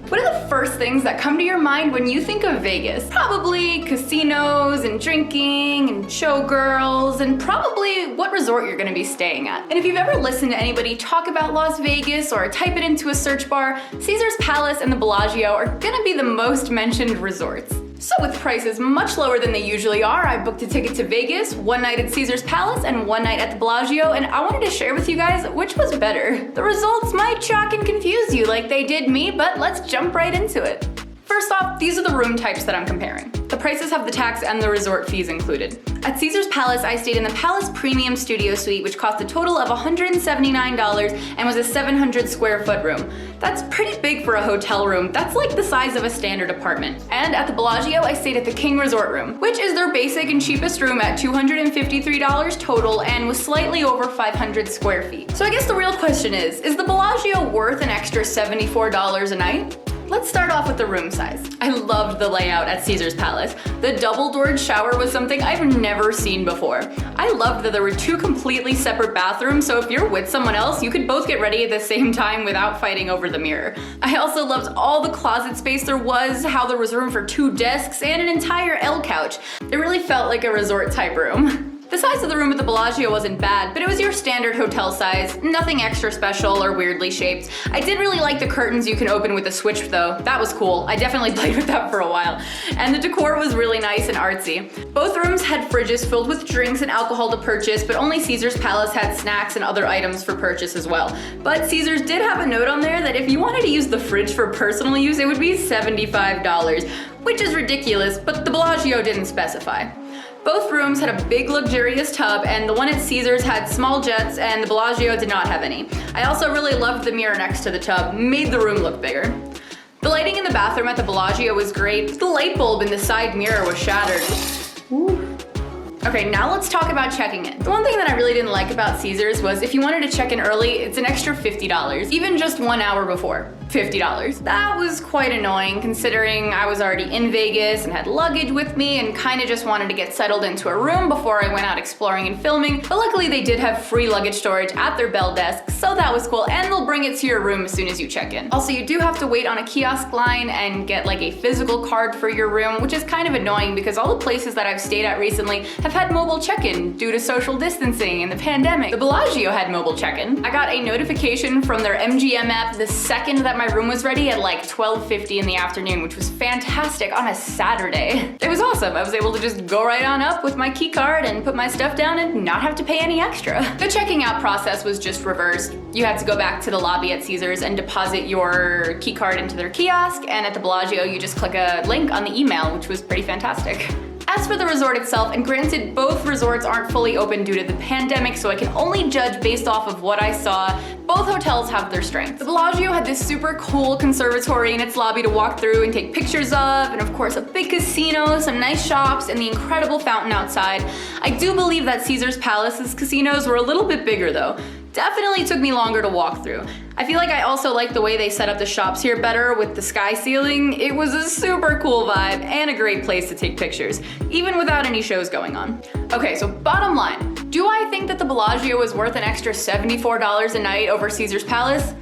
What are the first things that come to your mind when you think of Vegas? Probably casinos and drinking and showgirls and probably what resort you're gonna be staying at. And if you've ever listened to anybody talk about Las Vegas or type it into a search bar, Caesars Palace and the Bellagio are gonna be the most mentioned resorts. So with prices much lower than they usually are, I booked a ticket to Vegas, one night at Caesars Palace and one night at the Bellagio, and I wanted to share with you guys which was better. The results might shock and confuse you like they did me, but let's jump right into it. First off, these are the room types that I'm comparing. The prices have the tax and the resort fees included. At Caesars Palace, I stayed in the Palace Premium Studio Suite, which cost a total of $179 and was a 700 square foot room. That's pretty big for a hotel room. That's like the size of a standard apartment. And at the Bellagio, I stayed at the King Resort Room, which is their basic and cheapest room at $253 total and was slightly over 500 square feet. So I guess the real question is the Bellagio worth an extra $74 a night? Let's start off with the room size. I loved the layout at Caesars Palace. The double-doored shower was something I've never seen before. I loved that there were two completely separate bathrooms, so if you're with someone else, you could both get ready at the same time without fighting over the mirror. I also loved all the closet space there was, how there was room for 2 desks and an entire L couch. It really felt like a resort type room. The size of the room at the Bellagio wasn't bad, but it was your standard hotel size, nothing extra special or weirdly shaped. I did really like the curtains you can open with a switch though. That was cool. I definitely played with that for a while. And the decor was really nice and artsy. Both rooms had fridges filled with drinks and alcohol to purchase, but only Caesars Palace had snacks and other items for purchase as well. But Caesars did have a note on there that if you wanted to use the fridge for personal use, it would be $75, which is ridiculous, but the Bellagio didn't specify. Both rooms had a big luxurious tub, and the one at Caesars had small jets and the Bellagio did not have any. I also really loved the mirror next to the tub, made the room look bigger. The lighting in the bathroom at the Bellagio was great, but the light bulb in the side mirror was shattered. Ooh. Okay, now let's talk about checking in. The one thing that I really didn't like about Caesars was if you wanted to check in early, it's an extra $50, even just 1 hour before. $50. That was quite annoying considering I was already in Vegas and had luggage with me and kind of just wanted to get settled into a room before I went out exploring and filming, but luckily they did have free luggage storage at their bell desk, so that was cool, and they'll bring it to your room as soon as you check in. Also, you do have to wait on a kiosk line and get like a physical card for your room, which is kind of annoying because all the places that I've stayed at recently have had mobile check-in due to social distancing and the pandemic. The Bellagio had mobile check-in. I got a notification from their MGM app the second that my room was ready at like 12:50 in the afternoon, which was fantastic on a Saturday. It was awesome. I was able to just go right on up with my key card and put my stuff down and not have to pay any extra. The checking out process was just reversed. You had to go back to the lobby at Caesars and deposit your key card into their kiosk, and at the Bellagio you just click a link on the email, which was pretty fantastic. As for the resort itself, and granted both resorts aren't fully open due to the pandemic, so I can only judge based off of what I saw, both hotels have their strengths. The Bellagio had this super cool conservatory in its lobby to walk through and take pictures of, and of course a big casino, some nice shops, and the incredible fountain outside. I do believe that Caesars Palace's casinos were a little bit bigger though. Definitely took me longer to walk through. I feel like I also like the way they set up the shops here better with the sky ceiling. It was a super cool vibe and a great place to take pictures, even without any shows going on. Okay, so bottom line, do I think that the Bellagio was worth an extra $74 a night over Caesars Palace?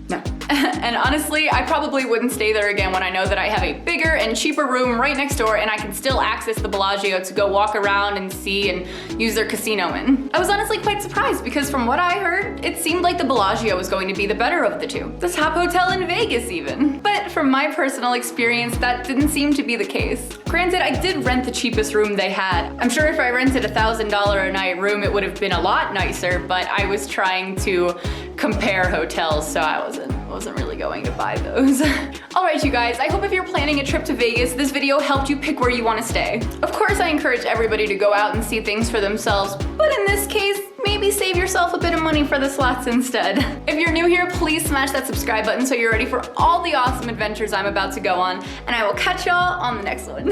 No. And honestly, I probably wouldn't stay there again when I know that I have a bigger and cheaper room right next door and I can still access the Bellagio to go walk around and see and use their casino in. I was honestly quite surprised because from what I heard, it seemed like the Bellagio was going to be the better of the two. The top hotel in Vegas even. But from my personal experience, that didn't seem to be the case. Granted, I did rent the cheapest room they had. I'm sure if I rented a $1,000 a night room, it would have been a lot nicer, but I was trying to compare hotels, so I wasn't really going to buy those. Alright you guys, I hope if you're planning a trip to Vegas, this video helped you pick where you want to stay. Of course I encourage everybody to go out and see things for themselves, but in this case, maybe save yourself a bit of money for the slots instead. If you're new here, please smash that subscribe button so you're ready for all the awesome adventures I'm about to go on, and I will catch y'all on the next one.